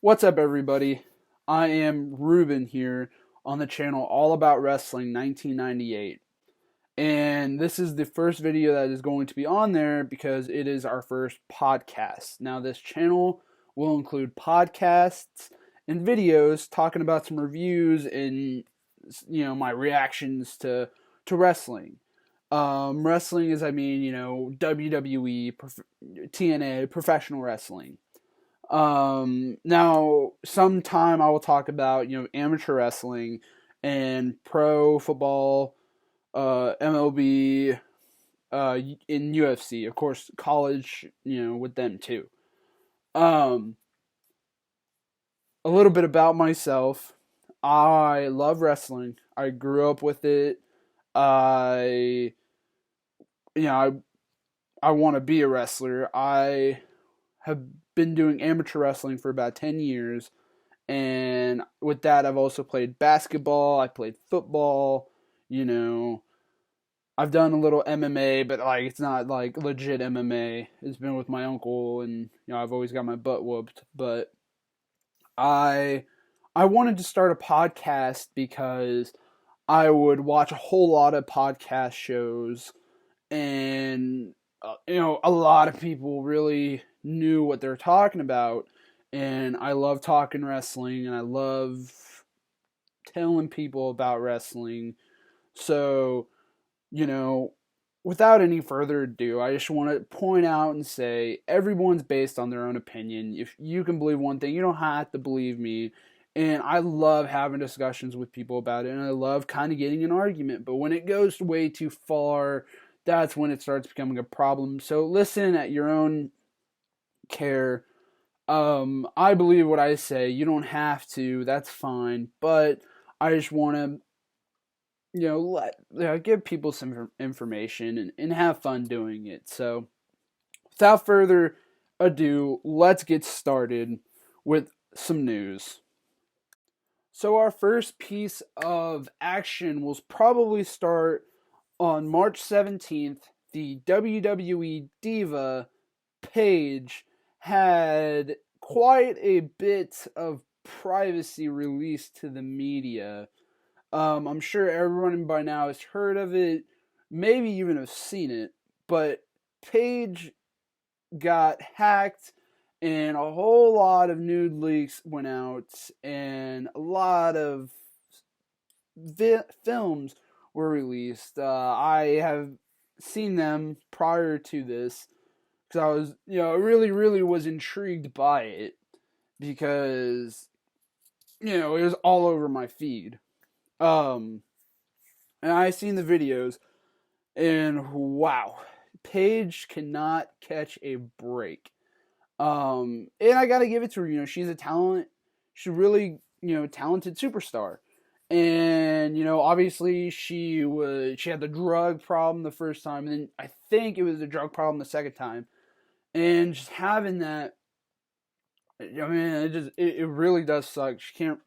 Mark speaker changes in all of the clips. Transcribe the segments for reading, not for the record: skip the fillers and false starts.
Speaker 1: What's up, everybody? I am Ruben here on the channel All About Wrestling 1998. And this is the first video that is going to be on there because it is our first podcast. Now, this channel will include podcasts and videos talking about some reviews and, my reactions to wrestling. Wrestling is, WWE, TNA, professional wrestling. Now sometime I will talk about, amateur wrestling and pro football, MLB, in UFC, of course, college, with them too. A little bit about myself. I love wrestling. I grew up with it. I, I, I want to be a wrestler. I have been doing amateur wrestling for about 10 years. And with that, I've also played basketball. I played football. I've done a little MMA, but it's not like legit MMA. It's been with my uncle, and I've always got my butt whooped. But I wanted to start a podcast because I would watch a whole lot of podcast shows, and a lot of people really knew what they're talking about, and I love talking wrestling, and I love telling people about wrestling. So, without any further ado, I just want to point out and say everyone's based on their own opinion. If you can believe one thing, you don't have to believe me. And I love having discussions with people about it, and I love kind of getting an argument. But when it goes way too far, that's when it starts becoming a problem. So listen at your own care. I believe what I say. You don't have to. That's fine. But I just want to, give people some information and have fun doing it. So without further ado, let's get started with some news. So our first piece of action will probably start on March 17th. The WWE Diva Paige had quite a bit of privacy released to the media. I'm sure everyone by now has heard of it, maybe even have seen it, but Paige got hacked and a whole lot of nude leaks went out and a lot of films were released. I have seen them prior to this because I was, really, really was intrigued by it because, it was all over my feed. And I seen the videos and wow, Paige cannot catch a break. And I gotta give it to her, she's a talent, she's really, talented superstar. And, obviously she had the drug problem the first time, and then I think it was the drug problem the second time. And just having that, it really does suck. She can't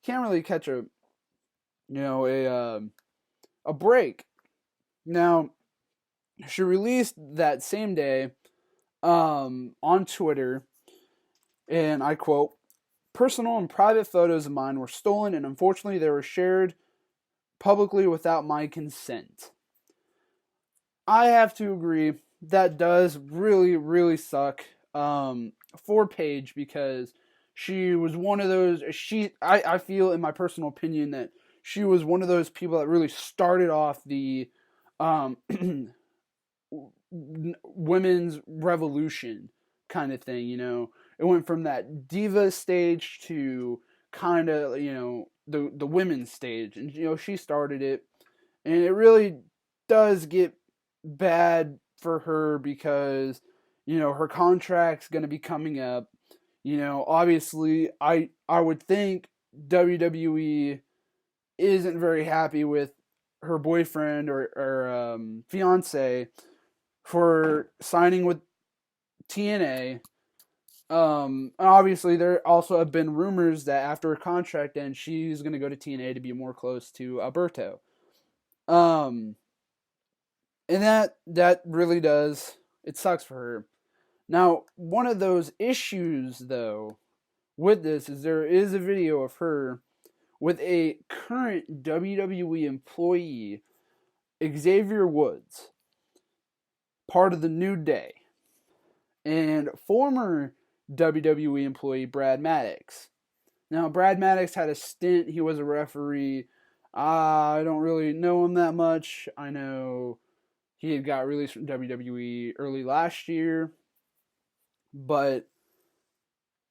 Speaker 1: really catch a break. Now, she released that same day, on Twitter, and I quote, "Personal and private photos of mine were stolen, and unfortunately they were shared publicly without my consent." I have to agree, that does really, really suck, for Paige, because she was one of those, I feel, in my personal opinion, that she was one of those people that really started off the, women's revolution kind of thing, It went from that diva stage to kind of, the women's stage. And, she started it. And it really does get bad for her because, her contract's going to be coming up. Obviously, I would think WWE isn't very happy with her boyfriend or fiance for signing with TNA. Obviously, there also have been rumors that after her contract ends, she's going to go to TNA to be more close to Alberto. And that really does, it sucks for her. Now, one of those issues, though, with this is there is a video of her with a current WWE employee, Xavier Woods, part of the New Day, and former WWE employee Brad Maddox. Now, Brad Maddox had a stint. He was a referee. I don't really know him that much. I know he had got released from WWE early last year. But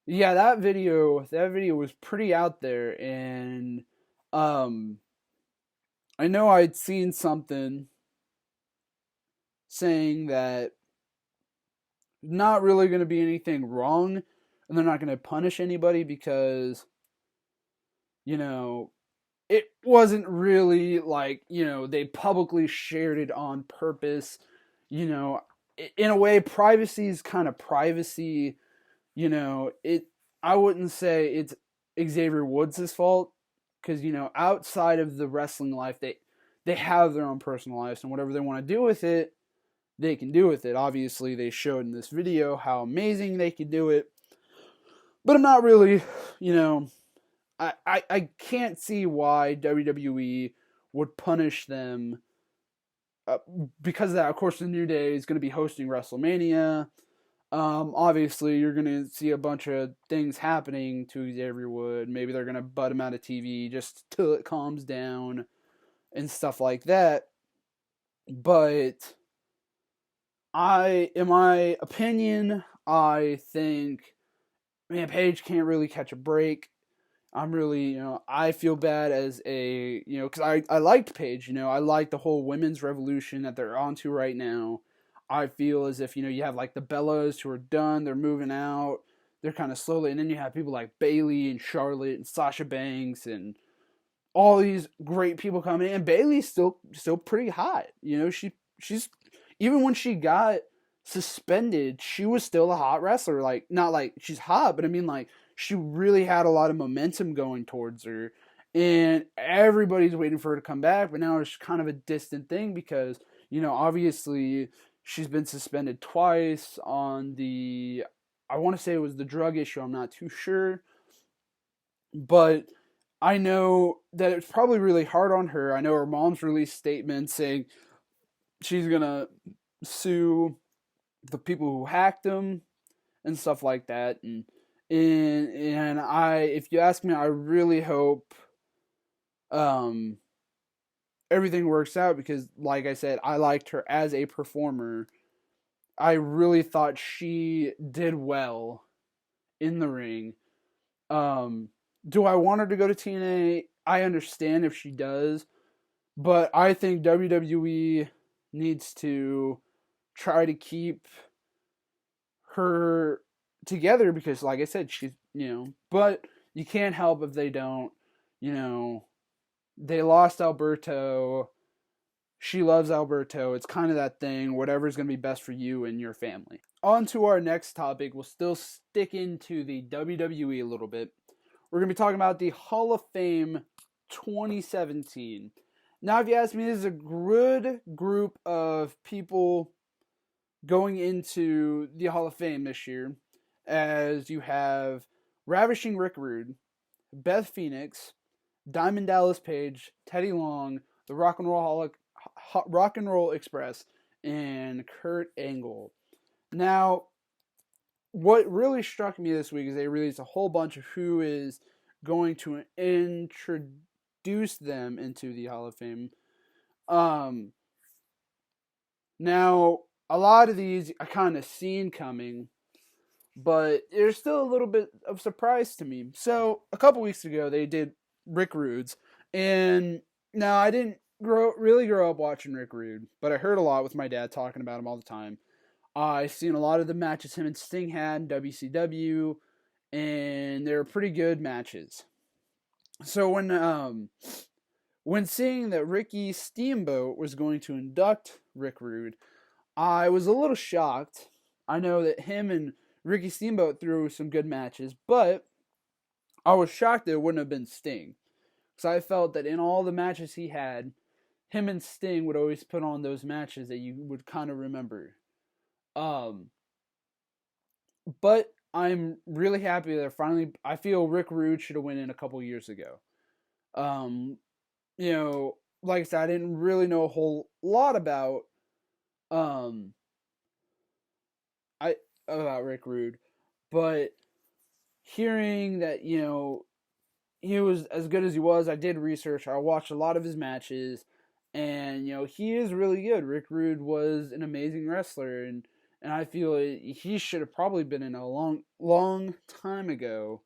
Speaker 1: yeah, that video was pretty out there, and um I know I'd seen something saying that not really going to be anything wrong and they're not going to punish anybody because you know it wasn't really like, they publicly shared it on purpose. You know, in a way, privacy is kind of privacy. It. I wouldn't say it's Xavier Woods' fault because outside of the wrestling life, they have their own personal lives, and whatever they want to do with it, they can do with it. Obviously, they showed in this video how amazing they could do it, but I'm not really, you know, I can't see why WWE would punish them because of that. Of course, the New Day is going to be hosting WrestleMania. Obviously, you're going to see a bunch of things happening to Xavier Wood. Maybe they're going to butt him out of TV just till it calms down and stuff like that. But in my opinion, I think, man, Paige can't really catch a break. I'm really, I feel bad as because I liked Paige, I like the whole women's revolution that they're onto right now. I feel as if, you have like the Bellas who are done, they're moving out, they're kind of slowly, and then you have people like Bayley and Charlotte and Sasha Banks and all these great people coming in. And Bayley's still pretty hot. She's even when she got suspended, she was still a hot wrestler. Like, not like she's hot, but I mean, like, she really had a lot of momentum going towards her. And everybody's waiting for her to come back, but now it's kind of a distant thing because, obviously she's been suspended twice on I want to say it was the drug issue, I'm not too sure. But I know that it's probably really hard on her. I know her mom's released statements saying she's going to sue the people who hacked them and stuff like that. And if you ask me, I really hope everything works out because, like I said, I liked her as a performer. I really thought she did well in the ring. Do I want her to go to TNA? I understand if she does, but I think WWE needs to try to keep her together because, like I said, she's, but you can't help if they don't. They lost Alberto. She loves Alberto. It's kind of that thing, whatever's going to be best for you and your family. On to our next topic. We'll still stick into the WWE a little bit. We're going to be talking about the Hall of Fame 2017. Now, if you ask me, this is a good group of people going into the Hall of Fame this year, as you have Ravishing Rick Rude, Beth Phoenix, Diamond Dallas Page, Teddy Long, the Rock and Roll Express, and Kurt Angle. Now, what really struck me this week is they released a whole bunch of who is going to introduce them into the Hall of Fame. Now, a lot of these I kind of seen coming, but there's still a little bit of surprise to me. So, a couple weeks ago, they did Rick Rude's, and now I didn't really grow up watching Rick Rude, but I heard a lot with my dad talking about him all the time. I've seen a lot of the matches him and Sting had in WCW, and they were pretty good matches. So when seeing that Ricky Steamboat was going to induct Rick Rude, I was a little shocked. I know that him and Ricky Steamboat threw some good matches, but I was shocked that it wouldn't have been Sting. Because I felt that in all the matches he had, him and Sting would always put on those matches that you would kind of remember. But I'm really happy that finally. I feel Rick Rude should have went in a couple years ago. Um, like I said, I didn't really know a whole lot um I about Rick Rude, but hearing that he was as good as he was, I did research. I watched a lot of his matches, and he is really good. Rick Rude was an amazing wrestler, and I feel he should have probably been in a long time ago.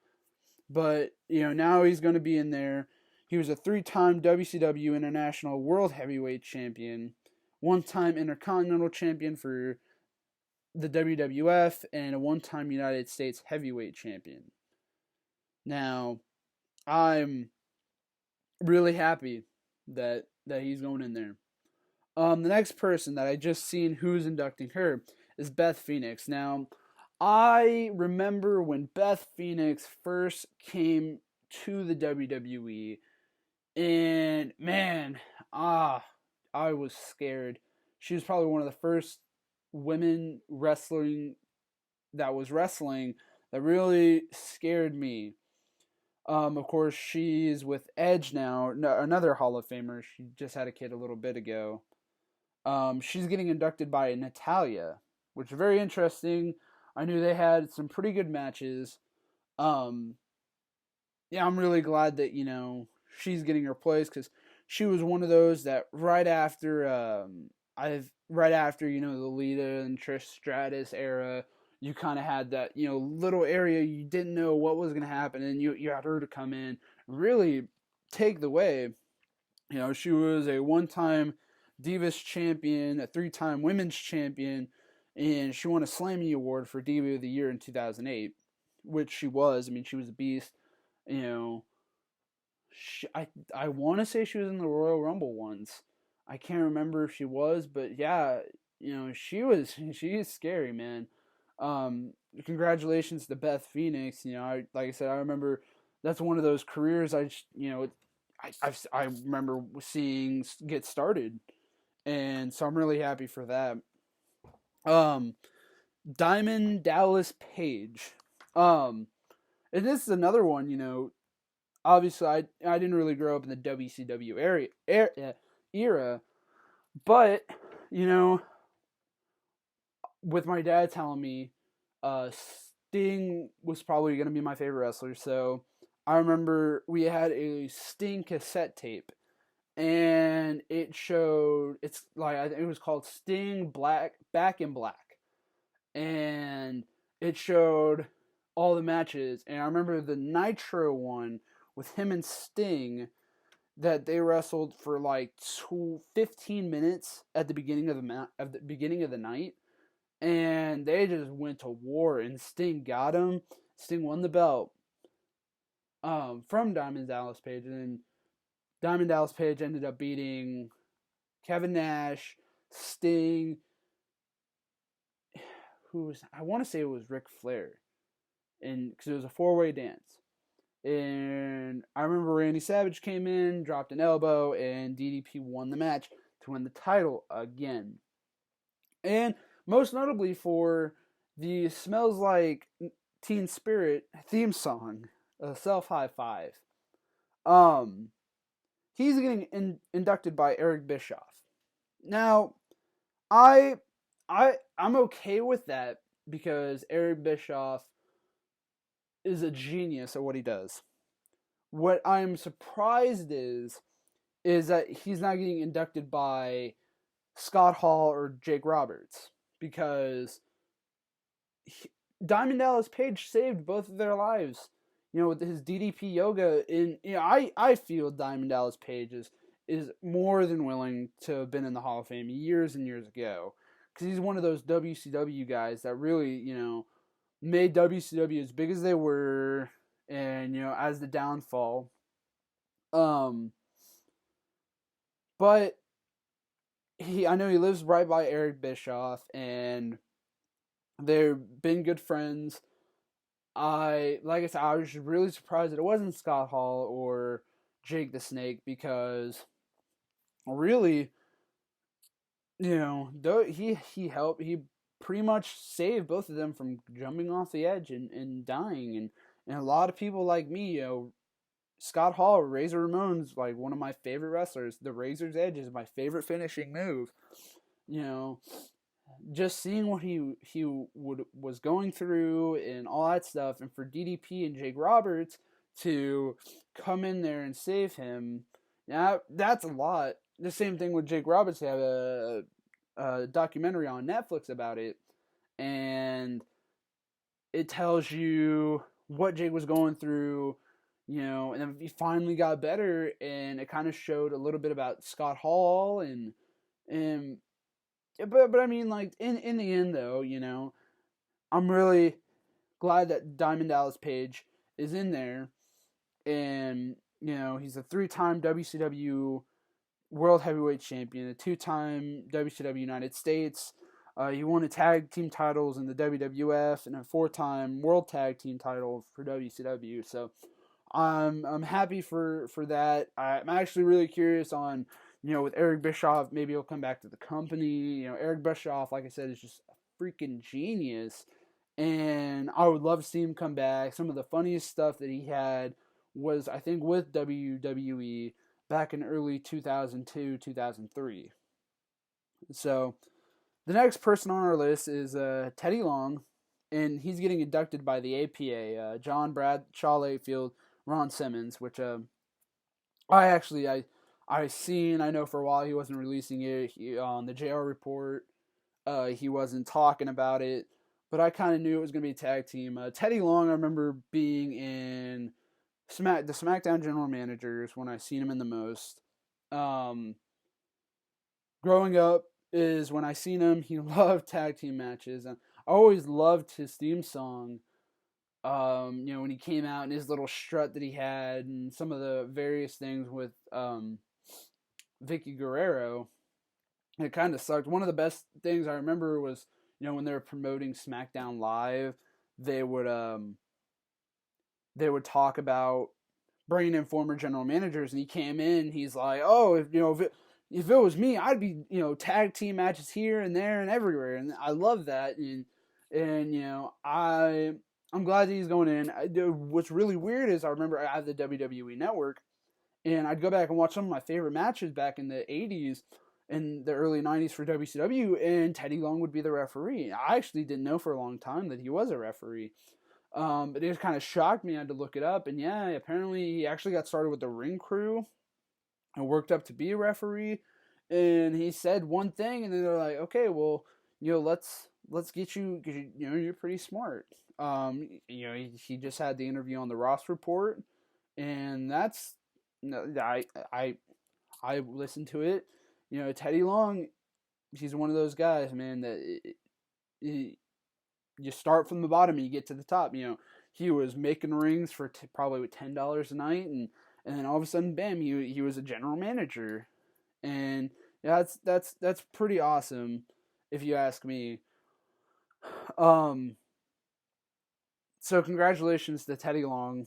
Speaker 1: But now he's going to be in there. He was a three-time WCW International World Heavyweight Champion, one-time Intercontinental Champion for the WWF, and a one-time United States Heavyweight Champion. Now, I'm really happy that he's going in there. The next person that I just seen who's inducting her is Beth Phoenix. Now, I remember when Beth Phoenix first came to the WWE, and man, I was scared. She was probably one of the first women wrestling that really scared me. Of course, she's with Edge now, another Hall of Famer. She just had a kid a little bit ago. She's getting inducted by Natalia, which is very interesting. I knew they had some pretty good matches. Um, yeah, I'm really glad that she's getting her place because she was one of those that right after the Lita and Trish Stratus era, you kind of had that little area you didn't know what was going to happen, and you had her to come in really take the way. She was a one-time Divas champion, a three-time women's champion, and she won a Slammy Award for Diva of the Year in 2008, which she was. I mean, she was a beast. You know, I want to say she was in the Royal Rumble once. I can't remember if she was, but yeah, she was. She is scary, man. Congratulations to Beth Phoenix. Like I said, I remember that's one of those careers I remember seeing get started, and so I'm really happy for that. Um, Diamond Dallas Page. And this is another one. Obviously I didn't really grow up in the WCW era, but you know, with my dad telling me, Sting was probably going to be my favorite wrestler. So I remember we had a Sting cassette tape, and it's like I think it was called Sting Black Back in Black, and it showed all the matches. And I remember the Nitro one with him and Sting that they wrestled for like 15 minutes at the beginning of the night, and they just went to war. And Sting got him. Sting won the belt from Diamond Dallas Page, and then Diamond Dallas Page ended up beating Kevin Nash, Sting. I want to say it was Ric Flair, and because it was a four-way dance. And I remember Randy Savage came in, dropped an elbow, and DDP won the match to win the title again. And most notably for the Smells Like Teen Spirit theme song, Self High Five. He's getting inducted by Eric Bischoff. Now, I'm okay with that because Eric Bischoff is a genius at what he does. What I'm surprised is that he's not getting inducted by Scott Hall or Jake Roberts, because Diamond Dallas Page saved both of their lives. With his DDP yoga, I feel Diamond Dallas Page is more than willing to have been in the Hall of Fame years and years ago, because he's one of those WCW guys that really made WCW as big as they were, and as the downfall. But I know he lives right by Eric Bischoff, and they've been good friends. Like I said, I was really surprised that it wasn't Scott Hall or Jake the Snake, because really, though he helped. pretty much saved both of them from jumping off the edge and dying. And a lot of people like me, Scott Hall, Razor Ramon's like one of my favorite wrestlers. The Razor's Edge is my favorite finishing move. You know, just seeing what was going through and all that stuff, and for DDP and Jake Roberts to come in there and save him, yeah, that's a lot. The same thing with Jake Roberts. They have a documentary on Netflix about it, and it tells you what Jake was going through, and then he finally got better, and it kind of showed a little bit about Scott Hall and but I mean, like in the end though, I'm really glad that Diamond Dallas Page is in there, and he's a 3-time WCW World Heavyweight Champion, a 2-time WCW United States. He won the tag team titles in the WWF and a 4-time World Tag Team title for WCW. So I'm happy for that. I'm actually really curious on, with Eric Bischoff, maybe he'll come back to the company. Eric Bischoff, like I said, is just a freaking genius. And I would love to see him come back. Some of the funniest stuff that he had was, I think, with WWE back in early 2002, 2003. So the next person on our list is Teddy Long, and he's getting inducted by the APA. John Bradshaw Layfield, Ron Simmons, which I seen. I know for a while he wasn't releasing it. On the JR Report, he wasn't talking about it, but I kind of knew it was going to be a tag team. Teddy Long, I remember being in the SmackDown General Managers when I seen him in the most. Growing up is when I seen him. He loved tag team matches, and I always loved his theme song. When he came out and his little strut that he had, and some of the various things with Vicky Guerrero, it kind of sucked. One of the best things I remember was, when they were promoting SmackDown Live, they would talk about bringing in former general managers, and he came in, he's like, oh, if it was me, I'd be, tag team matches here and there and everywhere, and I love that, and I'm glad that he's going in. What's really weird is I remember I have the WWE Network, and I'd go back and watch some of my favorite matches back in the 80s and the early 90s for WCW, and Teddy Long would be the referee. I actually didn't know for a long time that he was a referee. But it just kind of shocked me. I had to look it up, and yeah, apparently he actually got started with the ring crew and worked up to be a referee. And he said one thing, and then they're like, "Okay, well, let's get you, because you're pretty smart." He just had the interview on the Ross Report, and that's, I listened to it. Teddy Long, he's one of those guys, man, that you start from the bottom and you get to the top. He was making rings for probably $10 a night, and then all of a sudden, bam, he was a general manager, and yeah, that's pretty awesome, if you ask me. So congratulations to Teddy Long.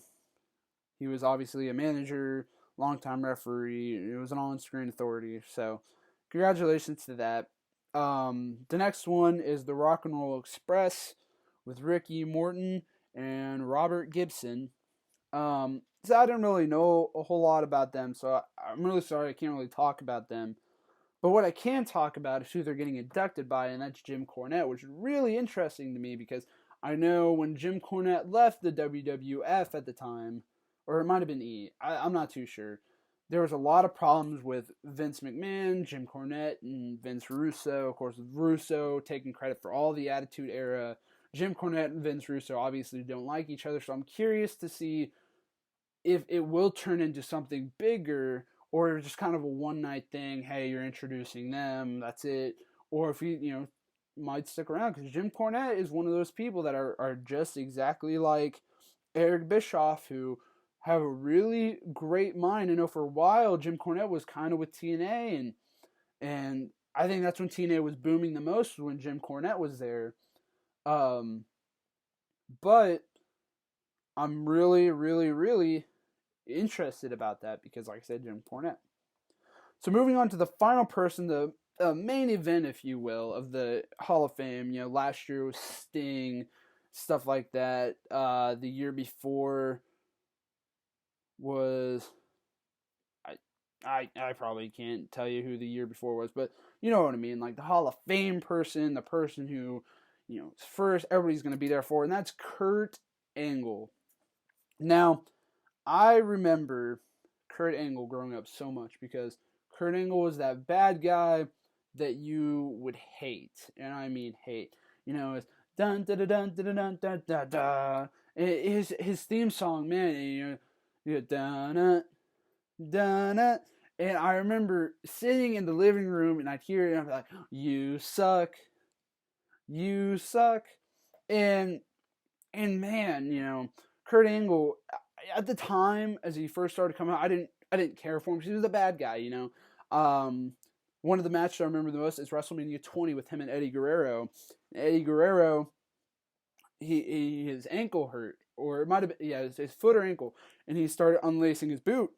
Speaker 1: He was obviously a manager, longtime referee. It was an on-screen authority. So congratulations to that. The next one is the Rock and Roll Express with Ricky Morton and Robert Gibson. So I don't really know a whole lot about them, so I'm really sorry I can't really talk about them. But what I can talk about is who they're getting inducted by, and that's Jim Cornette, which is really interesting to me because I know when Jim Cornette left the WWF at the time, or it might have been I'm not too sure, there was a lot of problems with Vince McMahon, Jim Cornette, and Vince Russo. Of course, Russo taking credit for all the Attitude Era. Jim Cornette and Vince Russo obviously don't like each other, so I'm curious to see if it will turn into something bigger, or just kind of a one-night thing. Hey, you're introducing them, that's it. Or if he, might stick around, because Jim Cornette is one of those people that are just exactly like Eric Bischoff, who have a really great mind. I know for a while Jim Cornette was kind of with TNA, and I think that's when TNA was booming the most, when Jim Cornette was there. But I'm really, really, really interested about that because, like I said, Jim Cornette. So moving on to the final person, the main event, if you will, of the Hall of Fame. Last year was Sting, stuff like that. The year before was I probably can't tell you who the year before was, but you know what I mean. Like the Hall of Fame person, the person who, first everybody's going to be there for, and that's Kurt Angle. Now, I remember Kurt Angle growing up so much because Kurt Angle was that bad guy that you would hate, and I mean hate. It's dun dun dun dun dun dun dun dun. His theme song, man. Dun dun dun. And I remember sitting in the living room, and I'd hear it, and I'd be like, "You suck, you suck," and man, Kurt Angle at the time as he first started coming out, I didn't care for him because he was a bad guy. One of the matches I remember the most is WrestleMania 20 with him and Eddie Guerrero. Eddie Guerrero, his ankle hurt, or it might have been his foot or ankle, and he started unlacing his boot,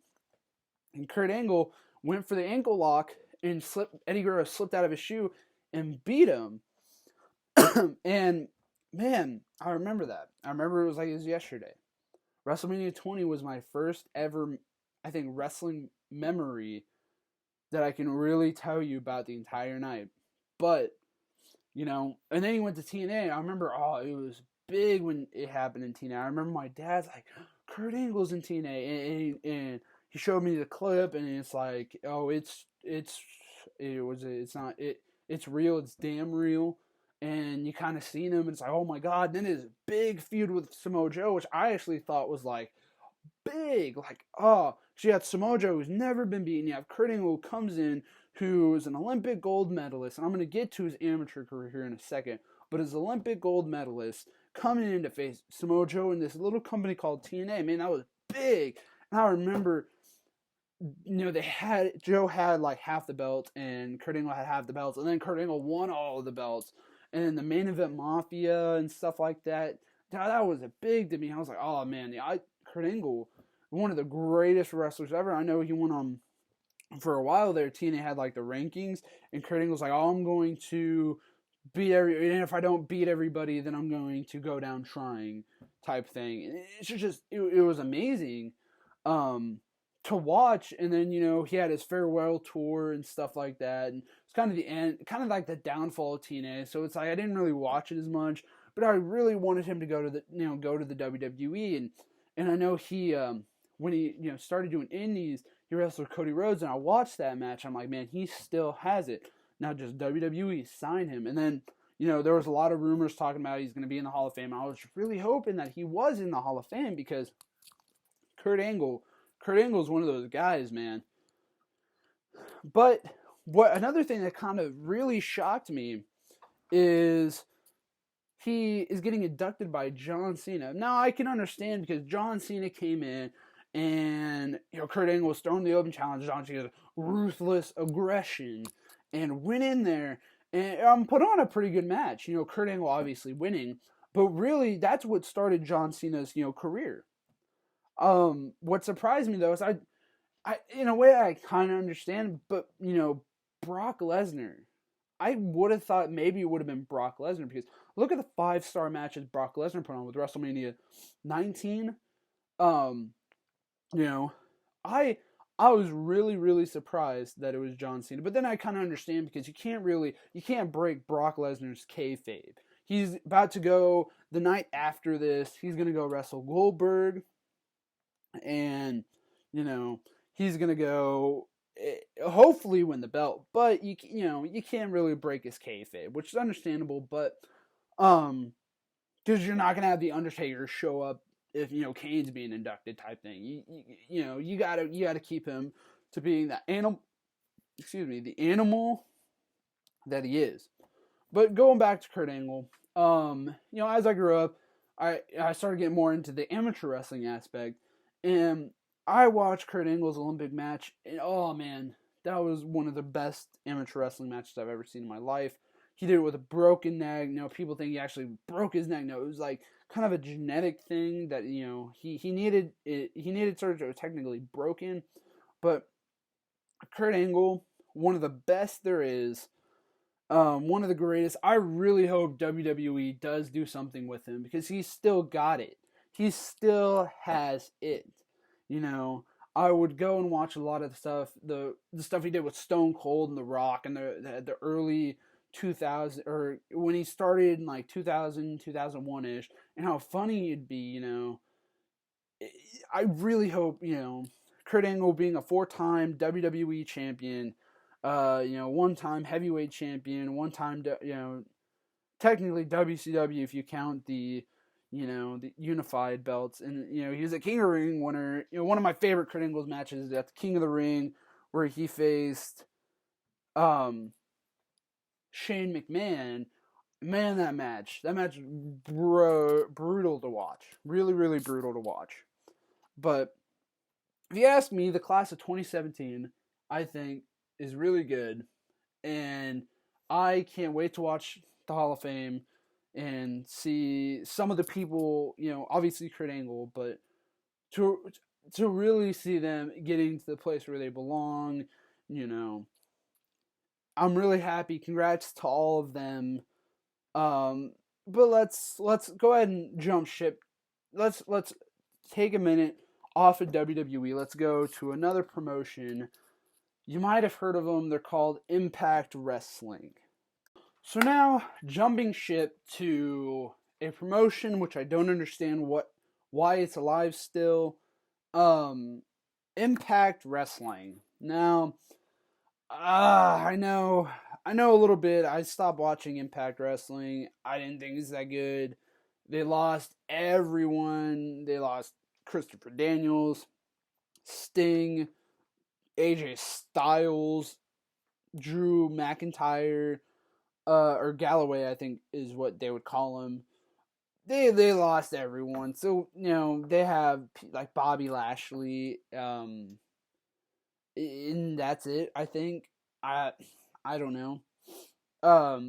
Speaker 1: and Kurt Angle went for the ankle lock and Eddie Guerrero slipped out of his shoe and beat him. And man, I remember that. I remember it was like it was yesterday. WrestleMania 20 was my first ever, I think, wrestling memory that I can really tell you about the entire night. But, and then he went to TNA. I remember, it was big when it happened in TNA. I remember my dad's like, Kurt Angle's in TNA, and he showed me the clip, and it's like, it's real, it's damn real. And you kind of seen him, and it's like, oh my god. And then his big feud with Samoa Joe, which I actually thought was like big. Like, so you have Samoa Joe, who's never been beaten. You have Kurt Angle, who comes in, who's an Olympic gold medalist. And I'm going to get to his amateur career here in a second. But as Olympic gold medalist, coming in to face Samoa Joe in this little company called TNA, man, that was big. And I remember, Joe had like half the belt, and Kurt Angle had half the belts, and then Kurt Angle won all of the belts. And the main event Mafia and stuff like that, that was big to me. I was like, oh man, Kurt Angle, one of the greatest wrestlers ever. I know he went on for a while there. TNA had like the rankings, and Kurt Angle's like, I'm going to beat and if I don't beat everybody, then I'm going to go down trying, type thing. And it's just, it was amazing to watch. And then he had his farewell tour and stuff like that, and it's kind of the end, kind of like the downfall of TNA. So it's like I didn't really watch it as much, but I really wanted him to go to the WWE. And I know he when he started doing indies, he wrestled Cody Rhodes, and I watched that match. I'm like, man, he still has it. Now just WWE sign him. And then there was a lot of rumors talking about he's going to be in the Hall of Fame. I was really hoping that he was in the Hall of Fame because Kurt Angle's one of those guys, man. But another thing that kind of really shocked me is he is getting inducted by John Cena. Now I can understand because John Cena came in and Kurt Angle was throwing the open challenge. John Cena's ruthless aggression and went in there and put on a pretty good match. Kurt Angle obviously winning, but really that's what started John Cena's career. What surprised me though is I in a way I kind of understand, but Brock Lesnar, I would have thought maybe it would have been Brock Lesnar because look at the 5-star matches Brock Lesnar put on with WrestleMania 19. I was really, really surprised that it was John Cena, but then I kind of understand because you can't break Brock Lesnar's kayfabe. He's about to go the night after this. He's gonna go wrestle Goldberg, and he's gonna go hopefully win the belt, but you can't really break his kayfabe, which is understandable. But because you're not gonna have the Undertaker show up if Kane's being inducted, type thing. You gotta keep him to being that animal. Excuse me, the animal that he is. But going back to Kurt Angle, as I grew up, I started getting more into the amateur wrestling aspect, and I watched Kurt Angle's Olympic match, and oh man, that was one of the best amateur wrestling matches I've ever seen in my life. He did it with a broken neck. People think he actually broke his neck. No, it was like kind of a genetic thing that he needed. He needed surgery. It was technically broken, but Kurt Angle one of the best there is. One of the greatest. I really hope WWE does do something with him because he's still got it. He still has it. You know, I would go and watch a lot of the stuff, the stuff he did with Stone Cold and The Rock and the early 2000 or when he started in like 2000 2001 ish, and how funny it'd be. I really hope Kurt Angle being a 4-time WWE champion, one-time heavyweight champion, one-time technically WCW if you count the unified belts, and he was a King of the Ring winner. One of my favorite Kurt Angle's matches is at the King of the Ring where he faced Shane McMahon. Man, that match, brutal to watch. Really, really brutal to watch. But if you ask me, the class of 2017, I think, is really good, and I can't wait to watch the Hall of Fame and see some of the people. Obviously Kurt Angle, but to really see them getting to the place where they belong. I'm really happy. Congrats to all of them. But let's go ahead and jump ship. Let's take a minute off of WWE. Let's go to another promotion. You might have heard of them. They're called Impact Wrestling. So now, jumping ship to a promotion which I don't understand why it's alive still. Impact Wrestling. Now, I know a little bit. I stopped watching Impact Wrestling. I didn't think it was that good. They lost everyone. They lost Christopher Daniels, Sting, AJ Styles, Drew McIntyre, or Galloway, I think is what they would call him. They lost everyone. So, they have like Bobby Lashley, and that's it, I think. I don't know. A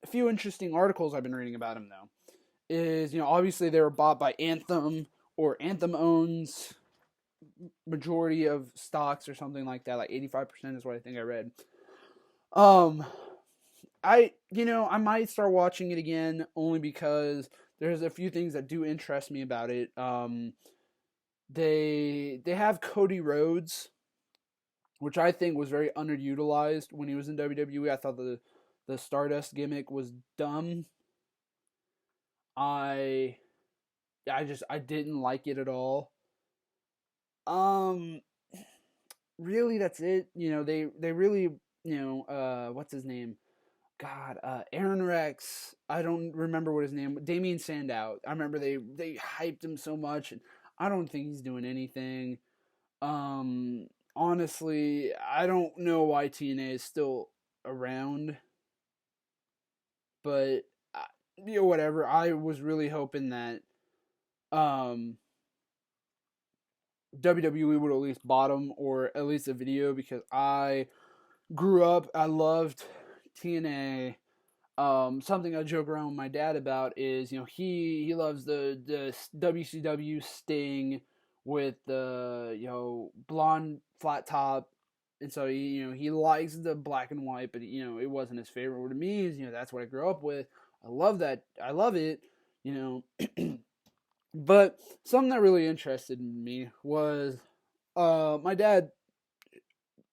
Speaker 1: few interesting articles I've been reading about him, though, is, obviously they were bought by Anthem, or Anthem owns majority of stocks or something like that, like 85% is what I think I read. I might start watching it again only because there's a few things that do interest me about it. They have Cody Rhodes, which I think was very underutilized when he was in WWE. I thought the Stardust gimmick was dumb. I didn't like it at all. Really, that's it. They really, what's his name? God, Aaron Rex. I don't remember what his name. Damien Sandow. I remember they hyped him so much, and I don't think he's doing anything. Honestly, I don't know why TNA is still around, but whatever. I was really hoping that WWE would at least bottom or at least a video, because I grew up, I loved TNA. Something I joke around with my dad about is, he loves the WCW Sting with the blonde flat top, and so he likes the black and white, but it wasn't his favorite. What to me is, that's what I grew up with. I love that. I love it. But something that really interested me was my dad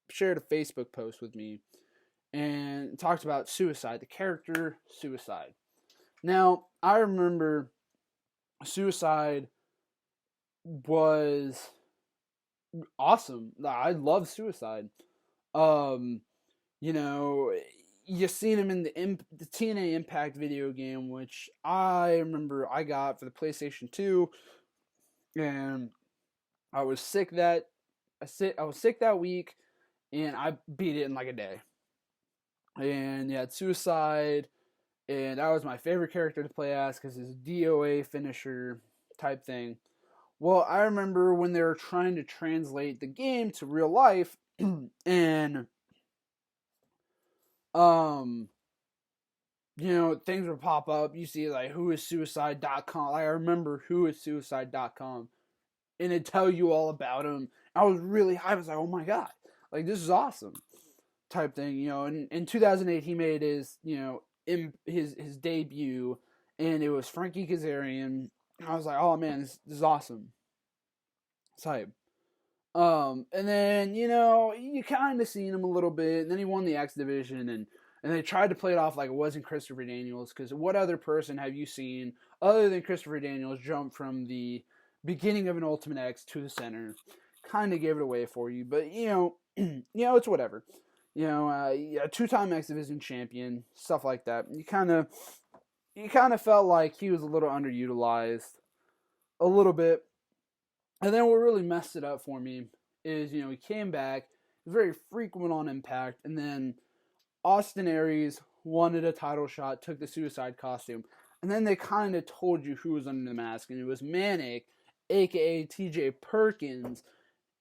Speaker 1: shared a Facebook post with me and talked about Suicide, the character Suicide. Now, I remember Suicide was awesome. I love Suicide. You seen him in the TNA Impact video game, which I remember I got for the PlayStation 2, and I was sick that week, and I beat it in like a day. And you had Suicide, and that was my favorite character to play as because his DOA finisher type thing. Well, I remember when they were trying to translate the game to real life, and things would pop up. You see, like, whoissuicide.com. I remember whoissuicide.com, and it'd tell you all about him. I was really hyped. I was like, oh my god, like, this is awesome. type thing. In 2008 he made his his debut, and it was Frankie Kazarian. I was like, oh man, this is awesome. It's hype. And then you kind of seen him a little bit. And then he won the X Division, and they tried to play it off like it wasn't Christopher Daniels, because what other person have you seen other than Christopher Daniels jump from the beginning of an Ultimate X to the center? Kind of gave it away for you, but it's whatever. Two-time X Division champion, stuff like that. You kind of felt like he was a little underutilized, a little bit. And then what really messed it up for me is, he came back, very frequent on Impact, and then Austin Aries wanted a title shot, took the suicide costume, and then they kind of told you who was under the mask, and it was Manic, aka TJ Perkins.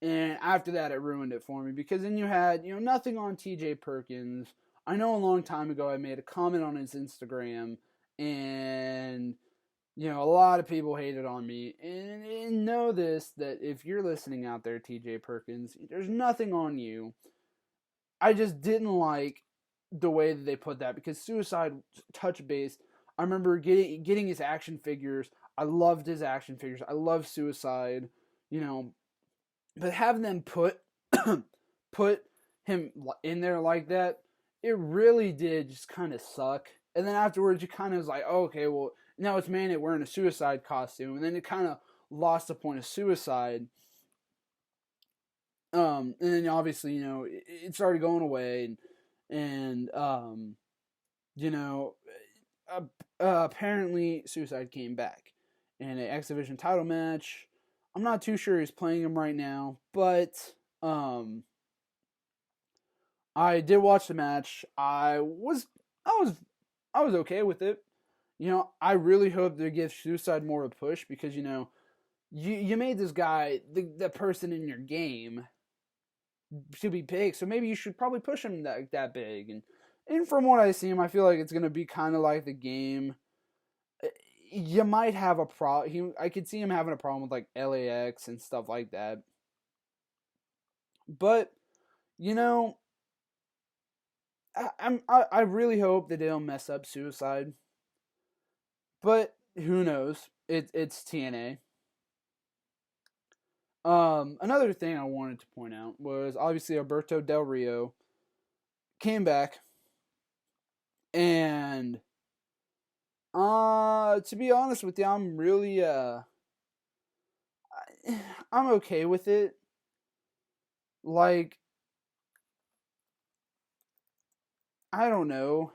Speaker 1: And after that, it ruined it for me, because then you had, nothing on TJ Perkins. I know a long time ago I made a comment on his Instagram, and a lot of people hated on me. And know this, that if you're listening out there, TJ Perkins, there's nothing on you. I just didn't like the way that they put that, because Suicide touch base. I remember getting his action figures. I loved his action figures. I love Suicide, but having them put him in there like that, it really did just kind of suck. And then afterwards, you kind of was like, oh, okay, well, now it's Manic wearing a Suicide costume, and then it kind of lost the point of Suicide. And then obviously, it started going away, and apparently Suicide came back in an X Division title match. I'm not too sure he's playing him right now, but I did watch the match. I was okay with it. I really hope they give Suicide more of a push, because you made this guy the person in your game to be big, so maybe you should probably push him that big. And from what I see him, I feel like it's gonna be kind of like the game. You might have a problem. I could see him having a problem with like LAX and stuff like that. But I really hope that they don't mess up Suicide. But who knows? It's TNA. Another thing I wanted to point out was obviously Alberto Del Rio came back, and to be honest with you, I'm really I'm okay with it. Like, I don't know,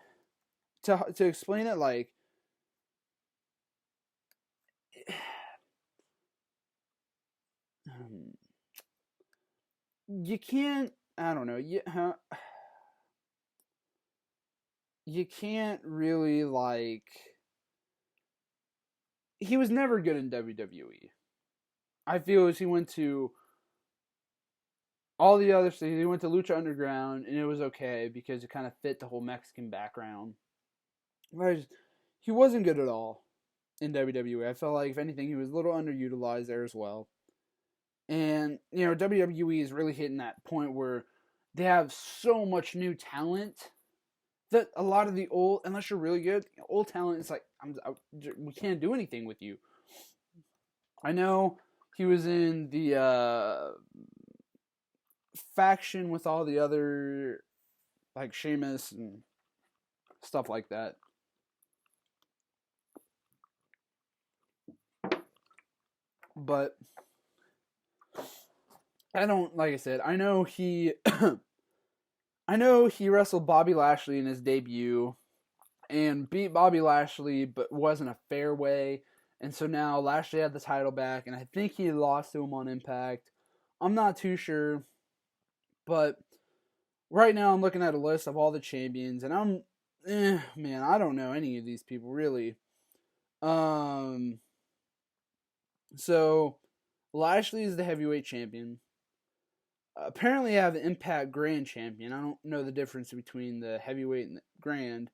Speaker 1: to explain it, like, you can't, I don't know, you can't really, like, he was never good in WWE. I feel as he went to all the other things. He went to Lucha Underground, and it was okay because it kind of fit the whole Mexican background. Whereas he wasn't good at all in WWE. I felt like, if anything, he was a little underutilized there as well. And, WWE is really hitting that point where they have so much new talent that a lot of the old, unless you're really good, old talent is like, we can't do anything with you. I know he was in the faction with all the other, like, Sheamus and stuff like that. But I don't, like I said, I know he wrestled Bobby Lashley in his debut and beat Bobby Lashley, but wasn't a fair way. And so now Lashley had the title back, and I think he lost to him on Impact. I'm not too sure, but right now I'm looking at a list of all the champions, and man, I don't know any of these people really. So Lashley is the heavyweight champion. Apparently I have the Impact Grand Champion. I don't know the difference between the heavyweight and the Grand,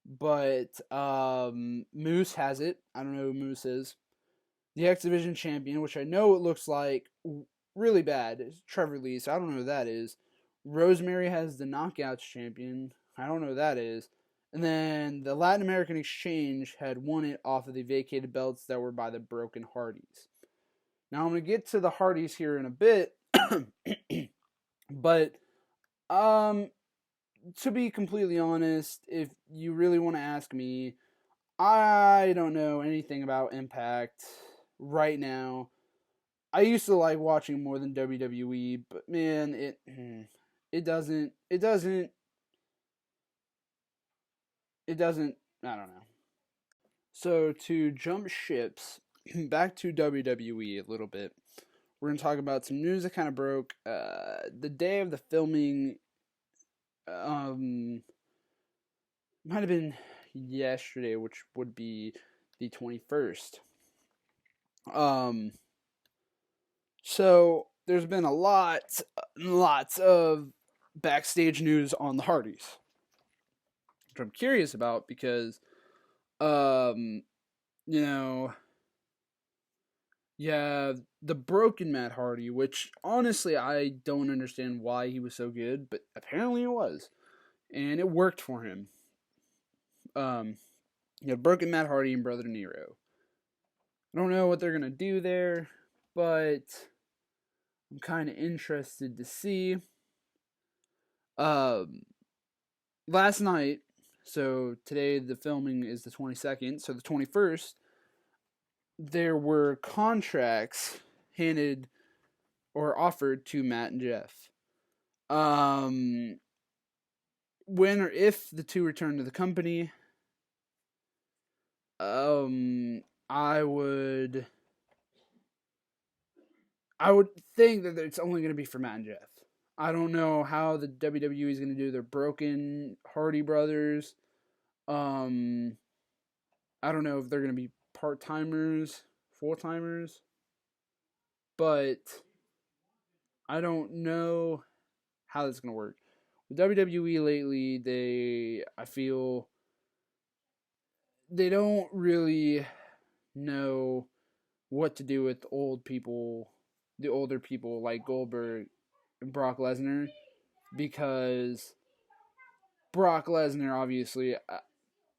Speaker 1: but Moose has it. I don't know who Moose is. The X Division Champion, which I know it looks like really bad, is Trevor Lee, so I don't know who that is. Rosemary has the Knockouts champion. I don't know who that is. And then the Latin American Exchange had won it off of the vacated belts that were by the Broken Hardys. Now I'm going to get to the Hardys here in a bit, but to be completely honest, if you really want to ask me, I don't know anything about Impact right now. I used to like watching more than WWE, but man, it doesn't, I don't know. So to jump ships back to WWE a little bit, we're going to talk about some news that kind of broke the day of the filming. Might have been yesterday, which would be the 21st. So there's been lots of backstage news on the Hardys, which I'm curious about because, you know, yeah, the broken Matt Hardy, which honestly I don't understand why he was so good, but apparently it was, and it worked for him. You have broken Matt Hardy and Brother Nero. I don't know what they're gonna do there, but I'm kind of interested to see. Last night, so today the filming is the 22nd, so the 21st, there were contracts handed or offered to Matt and Jeff. When or if the two return to the company, I would think that it's only going to be for Matt and Jeff. I don't know how the WWE is going to do their broken Hardy brothers. I don't know if they're going to be part-timers, full-timers. But I don't know how that's going to work. With WWE lately, I feel they don't really know what to do with old people, the older people like Goldberg and Brock Lesnar, because Brock Lesnar obviously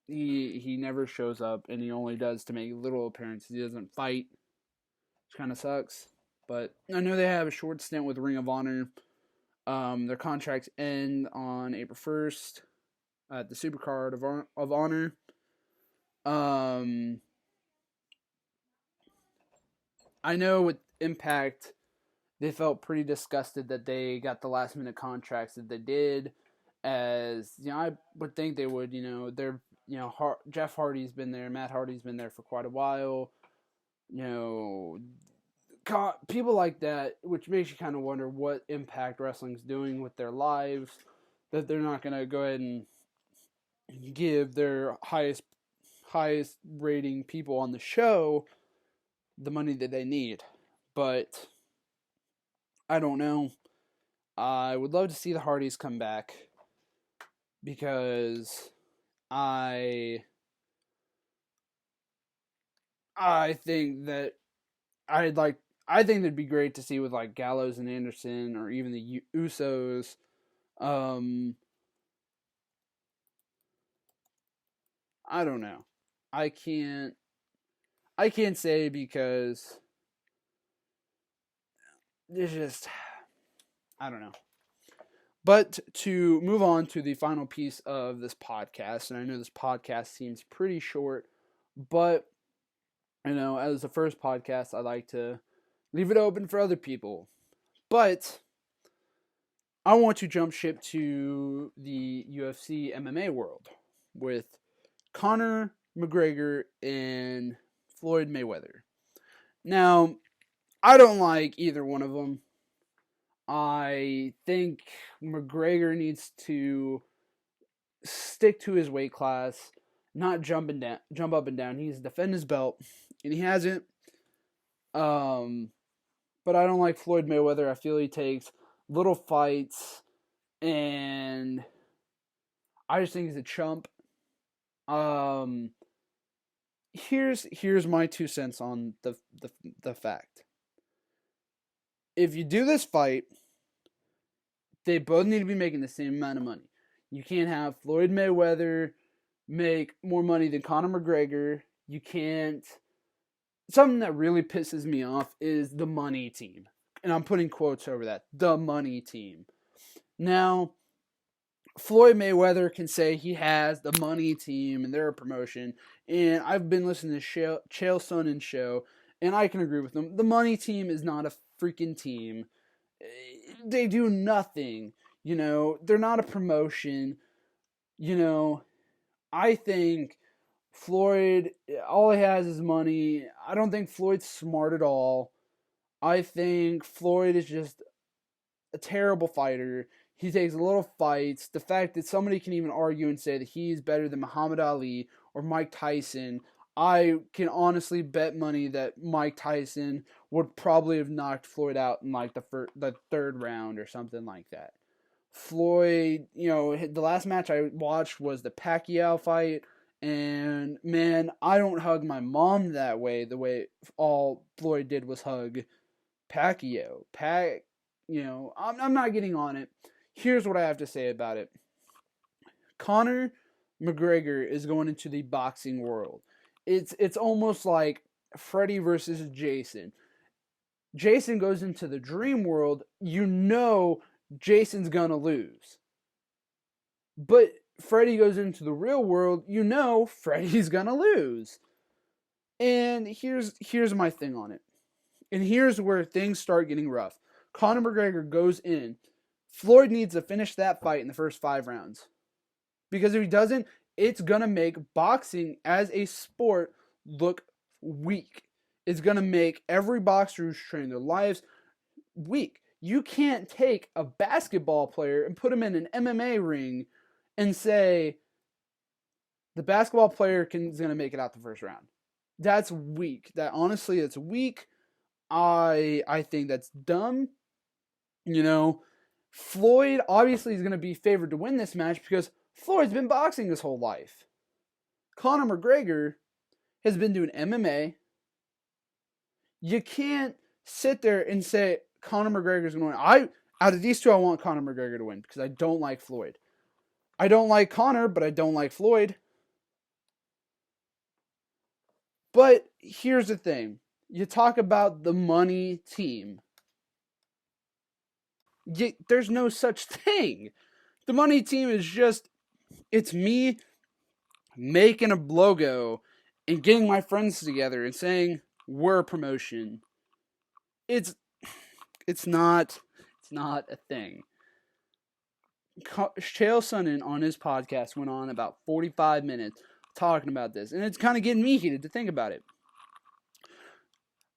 Speaker 1: he never shows up and he only does to make little appearances. He doesn't fight, which kind of sucks. But I know they have a short stint with Ring of Honor. Their contracts end on April 1st at the Supercard of Honor. I know with Impact, they felt pretty disgusted that they got the last minute contracts that they did. As I would think they would. They're Jeff Hardy's been there, Matt Hardy's been there for quite a while. People like that, which makes you kind of wonder what Impact Wrestling's doing with their lives. That they're not gonna go ahead and give their highest rating people on the show the money that they need. But I don't know. I would love to see the Hardys come back because I think that I think it'd be great to see with like Gallows and Anderson or even the Usos. I don't know. I can't say because there's just I don't know. But to move on to the final piece of this podcast, and I know this podcast seems pretty short, but as the first podcast, I like to leave it open for other people. But I want to jump ship to the UFC MMA world with Conor McGregor and Floyd Mayweather. Now, I don't like either one of them. I think McGregor needs to stick to his weight class, not jump up and down. He needs to defend his belt, and he hasn't. But I don't like Floyd Mayweather. I feel he takes little fights, and I just think he's a chump. Here's my 2 cents on the fact. If you do this fight, They both need to be making the same amount of money. You can't have Floyd Mayweather make more money than Conor McGregor. You can't. Something that really pisses me off is the money team. And I'm putting quotes over that. The money team. Now, Floyd Mayweather can say he has the money team and they're a promotion. And I've been listening to Chael Sonnen's show, and I can agree with them. The money team is not a freaking team. They do nothing. They're not a promotion. I think Floyd, all he has is money. I don't think Floyd's smart at all. I think Floyd is just a terrible fighter. He takes little fights. The fact that somebody can even argue and say that he's better than Muhammad Ali or Mike Tyson, I can honestly bet money that Mike Tyson would probably have knocked Floyd out in like the third round or something like that. Floyd, the last match I watched was the Pacquiao fight, and man, I don't hug my mom that way. The way all Floyd did was hug Pacquiao. I'm not getting on it. Here's what I have to say about it. Conor McGregor is going into the boxing world. It's almost like Freddy versus Jason. Jason goes into the dream world, Jason's gonna lose. But Freddy goes into the real world, Freddy's gonna lose. And here's my thing on it. And here's where things start getting rough. Conor McGregor goes in. Floyd needs to finish that fight in the first 5 rounds. Because if he doesn't, it's going to make boxing as a sport look weak. It's going to make every boxer who's trained their lives weak. You can't take a basketball player and put him in an MMA ring and say the basketball player is going to make it out the first round. That's weak. Honestly, it's weak. I think that's dumb. Floyd obviously is going to be favored to win this match because Floyd's been boxing his whole life. Conor McGregor has been doing MMA. You can't sit there and say Conor McGregor's going to win. Out of these two, I want Conor McGregor to win because I don't like Floyd. I don't like Conor, but I don't like Floyd. But here's the thing. You talk about the money team. There's no such thing. The money team is it's me making a logo and getting my friends together and saying we're a promotion. It's not a thing. Chael Sonnen on his podcast went on about 45 minutes talking about this, and it's kind of getting me heated to think about it.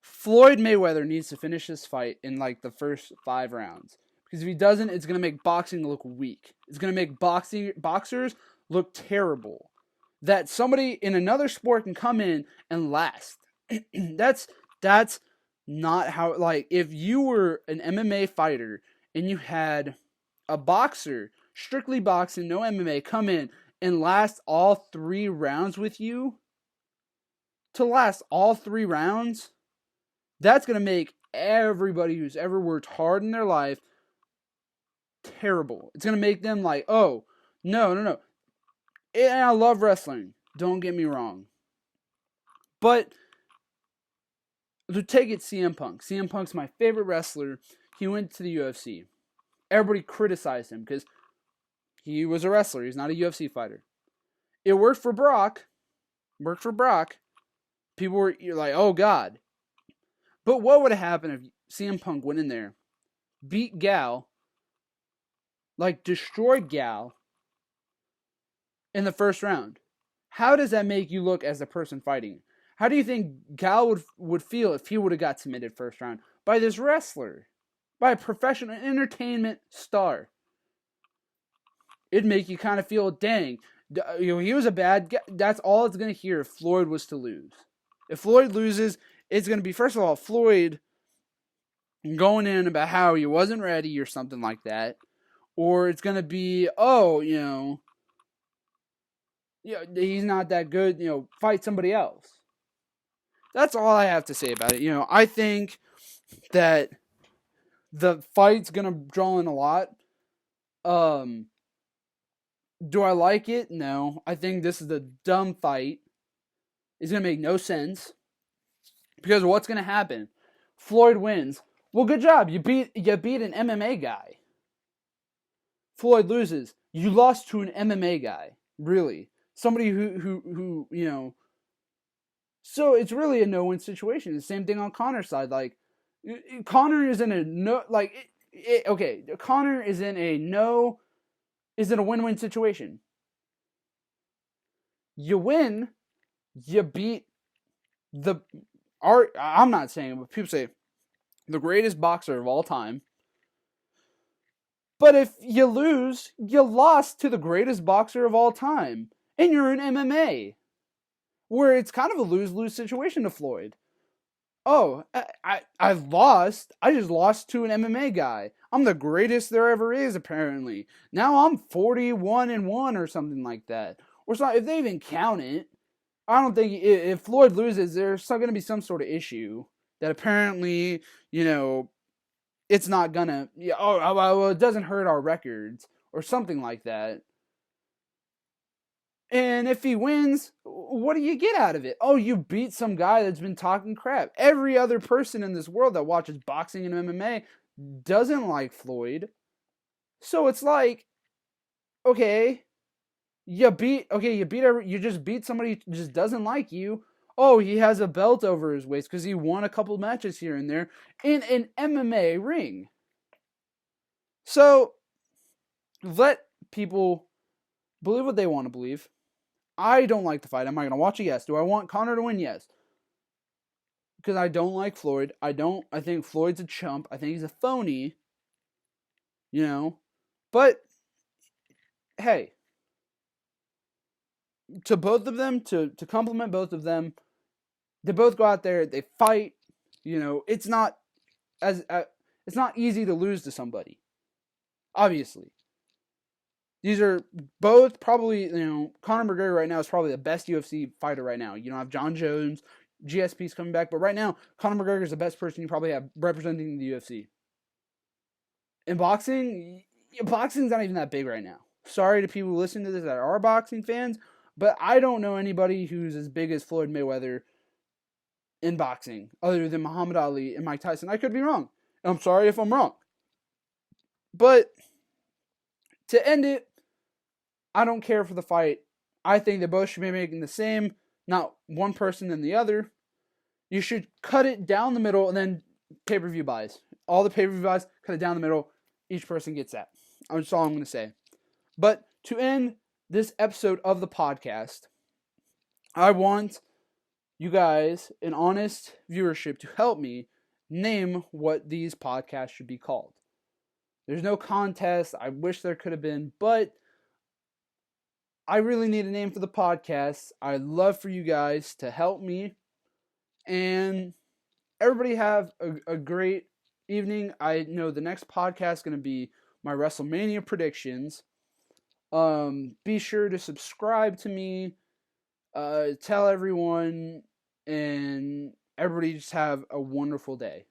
Speaker 1: Floyd Mayweather needs to finish this fight in like the first 5 rounds. Because if he doesn't, it's going to make boxing look weak. It's going to make boxers look terrible. That somebody in another sport can come in and last. That's not how, like, if you were an MMA fighter and you had a boxer, strictly boxing, no MMA, come in and last all 3 rounds with you, to last all 3 rounds, that's going to make everybody who's ever worked hard in their life terrible. It's going to make them like, oh, no. And I love wrestling. Don't get me wrong. But to take it CM Punk. CM Punk's my favorite wrestler. He went to the UFC. Everybody criticized him because he was a wrestler. He's not a UFC fighter. It worked for Brock. People were like, oh, God. But what would have happened if CM Punk went in there, beat Gal, like destroyed Gal in the first round? How does that make you look as the person fighting? How do you think Gal would feel if he would have got submitted first round by this wrestler? By a professional entertainment star? It'd make you kind of feel, dang, he was a bad guy. That's all it's going to hear if Floyd was to lose. If Floyd loses, it's going to be, first of all, Floyd going in about how he wasn't ready or something like that. Or it's going to be, he's not that good, fight somebody else. That's all I have to say about it. I think that the fight's going to draw in a lot. Um, do I like it? No. I think this is a dumb fight. It's going to make no sense. Because what's going to happen? Floyd wins. Well, good job. You beat an MMA guy. Floyd loses. You lost to an MMA guy. Really. Somebody who So it's really a no-win situation. The same thing on Connor's side. Like, Connor is in a no, like, okay, Connor is in a win-win situation. You win, you beat I'm not saying it, but people say the greatest boxer of all time. But if you lose, you lost to the greatest boxer of all time, and you're in MMA, where it's kind of a lose-lose situation to Floyd. Oh, I lost. I just lost to an MMA guy. I'm the greatest there ever is, apparently. Now I'm 41-1 or something like that. Or so, if they even count it, I don't think if Floyd loses, there's going to be some sort of issue that apparently, it's not gonna. Well, it doesn't hurt our records or something like that. And if he wins, what do you get out of it? Oh, you beat some guy that's been talking crap. Every other person in this world that watches boxing and MMA doesn't like Floyd. So it's like, okay, you just beat somebody who just doesn't like you. Oh, he has a belt over his waist because he won a couple matches here and there in an MMA ring. So let people believe what they want to believe. I don't like the fight. Am I going to watch it? Yes. Do I want Conor to win? Yes. Because I don't like Floyd. I think Floyd's a chump. I think he's a phony. But, hey. To both of them, to compliment both of them, they both go out there, they fight. It's not it's not easy to lose to somebody. Obviously. These are both probably, Conor McGregor right now is probably the best UFC fighter right now. You don't have John Jones, GSP's coming back, but right now, Conor McGregor is the best person you probably have representing the UFC. In boxing's not even that big right now. Sorry to people who listen to this that are boxing fans, but I don't know anybody who's as big as Floyd Mayweather in boxing, other than Muhammad Ali and Mike Tyson. I could be wrong. I'm sorry if I'm wrong. But to end it, I don't care for the fight. I think they both should be making the same, not one person than the other. You should cut it down the middle and then pay-per-view buys. All the pay-per-view buys, cut it down the middle. Each person gets that. That's all I'm going to say. But to end this episode of the podcast, I want you guys, an honest viewership, to help me name what these podcasts should be called. There's no contest. I wish there could have been, but I really need a name for the podcast. I'd love for you guys to help me. And everybody have a great evening. I know the next podcast is going to be my WrestleMania predictions. Be sure to subscribe to me. Tell everyone. And everybody just have a wonderful day.